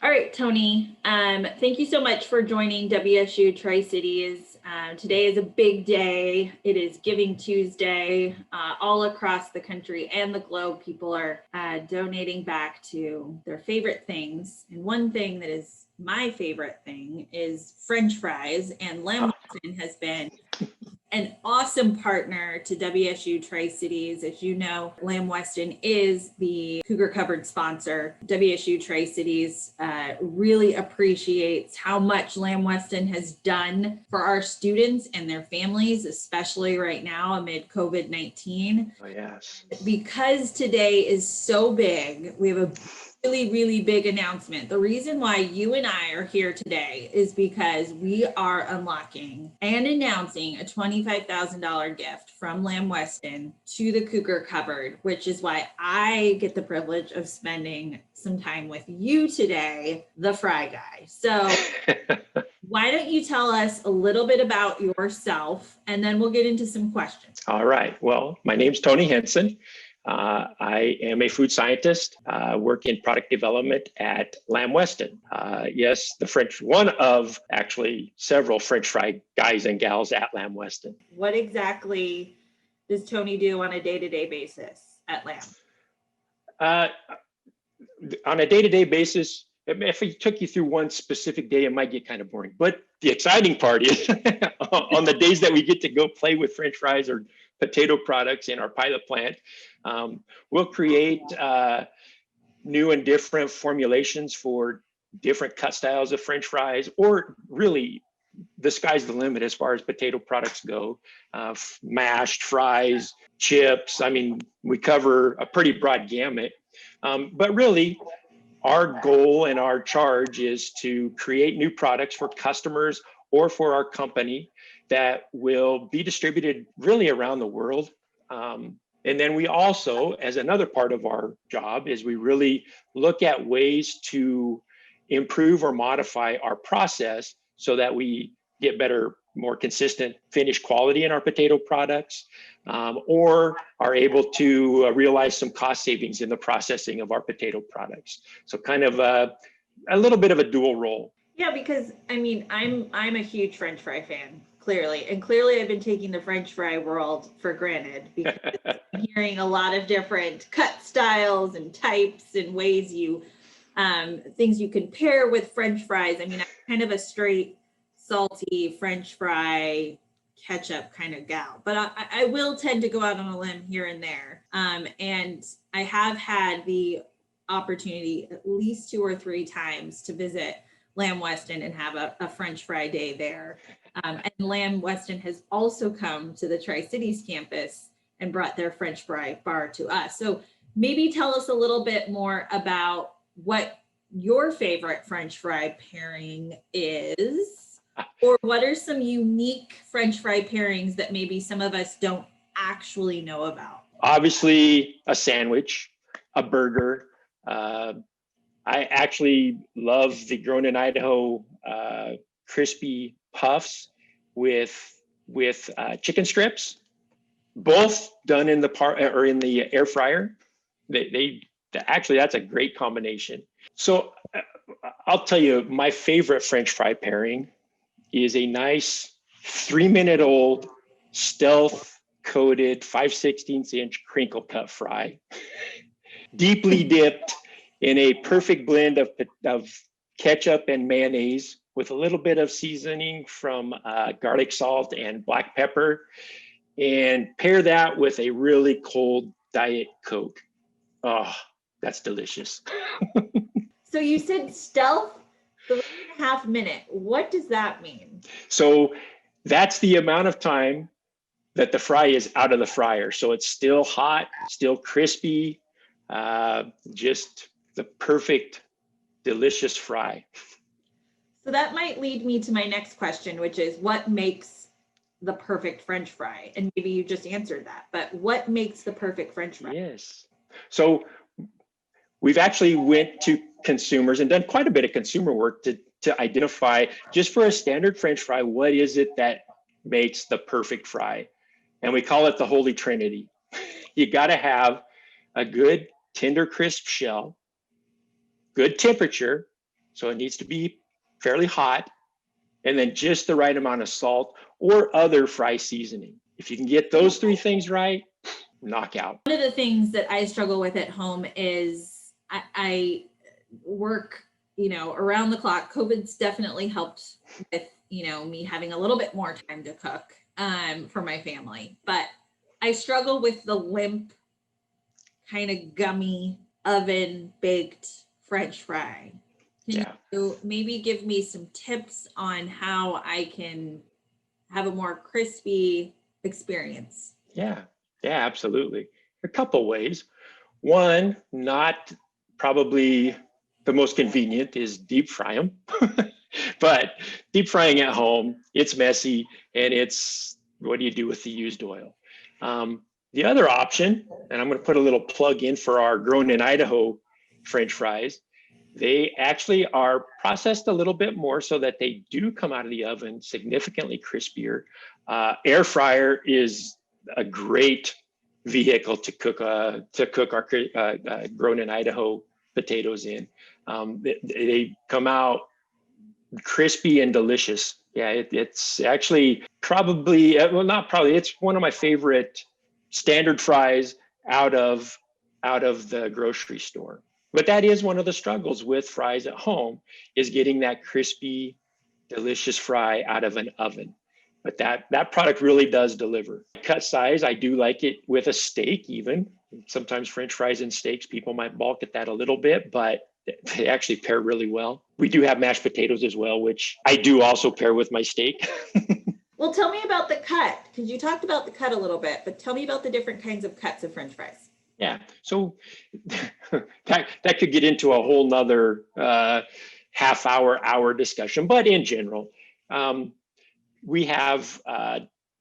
All right, Tony. Thank you so much for joining WSU Tri-Cities. Today is a big day. It is Giving Tuesday. All across the country and the globe, people are donating back to their favorite things. And one thing that is my favorite thing is French fries. And Lamb Weston has been an awesome partner to WSU Tri-Cities. As you know, Lamb Weston is the Cougar Cupboard sponsor. WSU Tri-Cities really appreciates how much Lamb Weston has done for our students and their families, especially right now amid COVID-19. Oh, yes. Because today is so big, we have a really big announcement. The reason why you and I are here today is because we are unlocking and announcing a $25,000 gift from Lamb Weston to the Cougar Cupboard, which is why I get the privilege of spending some time with you today, the Fry guy. So why don't you tell us a little bit about yourself, and then we'll get into some questions. All right. Well, my name's Tony Henson. I am a food scientist, work in product development at Lamb Weston. Yes, one of actually several French fry guys and gals at Lamb Weston. What exactly does Tony do on a day-to-day basis at Lamb? On a day-to-day basis, if I took you through one specific day, it might get kind of boring. But the exciting part is on the days that we get to go play with French fries or potato products in our pilot plant, we'll create new and different formulations for different cut styles of French fries, or really the sky's the limit as far as potato products go. Mashed fries, chips. I mean, we cover a pretty broad gamut. But really, our goal and our charge is to create new products for customers or for our company that will be distributed really around the world. And then we also, as another part of our job, is we really look at ways to improve or modify our process so that we get better, more consistent finished quality in our potato products, or are able to realize some cost savings in the processing of our potato products. So kind of a little bit of a dual role. Yeah, because I mean, I'm a huge French fry fan, clearly. And clearly I've been taking the French fry world for granted because I'm hearing a lot of different cut styles and types and ways things you can pair with French fries. I mean, I'm kind of a straight salty French fry ketchup kind of gal, but I will tend to go out on a limb here and there. And I have had the opportunity at least 2 or 3 times to visit Lamb Weston and have a French fry day there. And Lamb Weston has also come to the Tri-Cities campus and brought their French fry bar to us. So maybe tell us a little bit more about what your favorite French fry pairing is, or what are some unique French fry pairings that maybe some of us don't actually know about? Obviously, a sandwich, a burger. I actually love the Grown in Idaho crispy puffs with chicken strips, both done in the air fryer. Actually, that's a great combination. So I'll tell you, my favorite French fry pairing is a nice 3-minute-old stealth coated 5/16" crinkle cut fry, deeply dipped in a perfect blend of ketchup and mayonnaise with a little bit of seasoning from garlic salt and black pepper, and pair that with a really cold Diet Coke. Oh, that's delicious. So you said stealth 3.5 minutes. What does that mean? So that's the amount of time that the fry is out of the fryer. So it's still hot, still crispy, just the perfect, delicious fry. So that might lead me to my next question, which is what makes the perfect French fry? And maybe you just answered that, but what makes the perfect French fry? Yes. So we've actually went to consumers and done quite a bit of consumer work to identify, just for a standard French fry, what is it that makes the perfect fry? And we call it the Holy Trinity. You got to have a good tender, crisp shell, good temperature, So it needs to be fairly hot, and then just the right amount of salt or other fry seasoning. If you can get those three things right, knockout. One of the things that I struggle with at home is I work, around the clock. COVID's definitely helped with, me having a little bit more time to cook for my family. But I struggle with the limp, kind of gummy, oven baked French fry. Can you maybe give me some tips on how I can have a more crispy experience? Yeah, absolutely. A couple ways. One, not probably the most convenient, is deep fry them. But deep frying at home, it's messy, and what do you do with the used oil? The other option, and I'm going to put a little plug in for our Grown in Idaho French fries, they actually are processed a little bit more so that they do come out of the oven significantly crispier. Air fryer is a great vehicle to cook our Grown in Idaho potatoes in. They come out crispy and delicious. Yeah, it's actually probably, well, not probably, it's one of my favorite standard fries out of the grocery store. But that is one of the struggles with fries at home, is getting that crispy, delicious fry out of an oven. But that product really does deliver. Cut size, I do like it with a steak even. Sometimes French fries and steaks, people might balk at that a little bit, but they actually pair really well. We do have mashed potatoes as well, which I do also pair with my steak. Well, tell me about the cut, because you talked about the cut a little bit, but tell me about the different kinds of cuts of French fries. Yeah, so that could get into a whole nother hour discussion, but in general, we have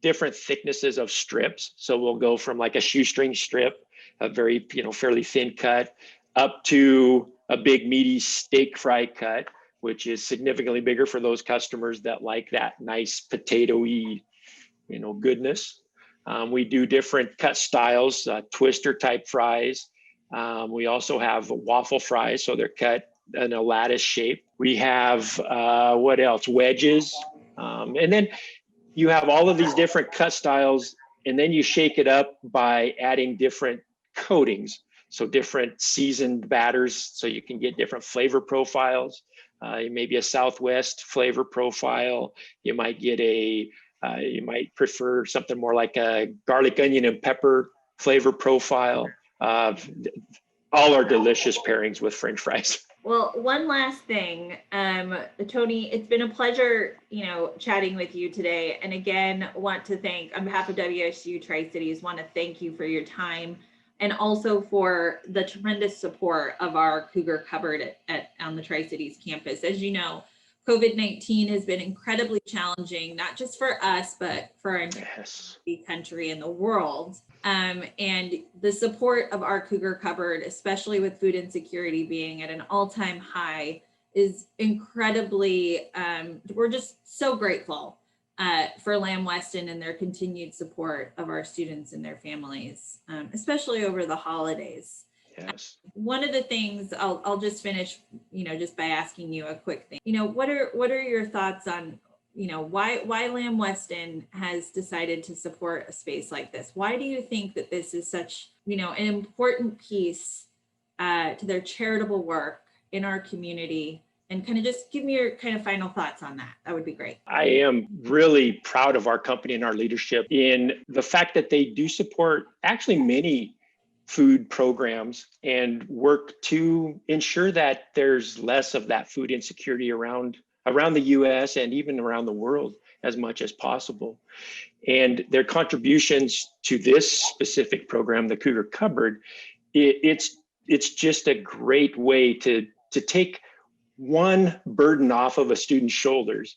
different thicknesses of strips. So we'll go from like a shoestring strip, a very, fairly thin cut, up to a big meaty steak fry cut, which is significantly bigger for those customers that like that nice potato-y, goodness. We do different cut styles, twister type fries. We also have waffle fries, so they're cut in a lattice shape. We have, what else? Wedges. And then you have all of these different cut styles, and then you shake it up by adding different coatings. So different seasoned batters, so you can get different flavor profiles. Maybe a Southwest flavor profile. You might get you might prefer something more like a garlic, onion, and pepper flavor profile. All are delicious pairings with French fries. Well, one last thing, Tony, it's been a pleasure, chatting with you today. And again, want to thank, on behalf of WSU Tri-Cities, want to thank you for your time, and also for the tremendous support of our Cougar Cupboard on the Tri-Cities campus. As you know, COVID-19 has been incredibly challenging, not just for us, but for our entire country and the world. And the support of our Cougar Cupboard, especially with food insecurity being at an all-time high, is incredibly, we're just so grateful for Lamb Weston and their continued support of our students and their families, especially over the holidays. Yes. One of the things I'll just finish, just by asking you a quick thing. What are your thoughts on, why Lamb Weston has decided to support a space like this? Why do you think that this is such, an important piece to their charitable work in our community? And kind of just give me your kind of final thoughts on that. That would be great. I am really proud of our company and our leadership in the fact that they do support actually many food programs and work to ensure that there's less of that food insecurity around the US and even around the world as much as possible. And their contributions to this specific program, the Cougar Cupboard, it's just a great way to take one burden off of a student's shoulders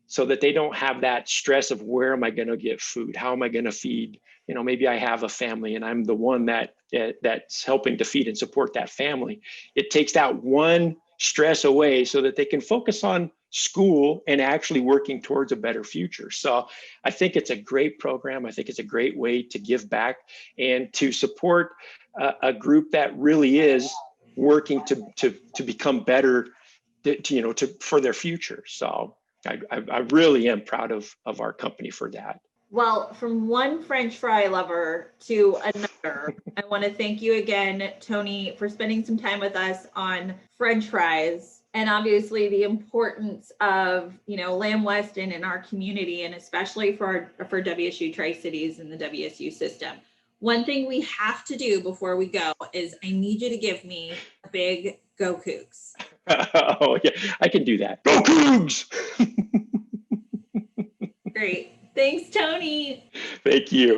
so that they don't have that stress of where am I going to get food? How am I going to feed? Maybe I have a family and I'm the one that's helping to feed and support that family. It takes that one stress away so that they can focus on school and actually working towards a better future. So I think it's a great program. I think it's a great way to give back and to support a group that really is working to become better for their future. So I really am proud of our company for that. Well, from one French fry lover to another, I want to thank you again, Tony, for spending some time with us on French fries and obviously the importance of, Lamb Weston in our community, and especially for WSU Tri-Cities and the WSU system. One thing we have to do before we go is I need you to give me a big go Cougs. Oh, yeah, I can do that. Go Cougs! Great. Thanks, Tony. Thank you.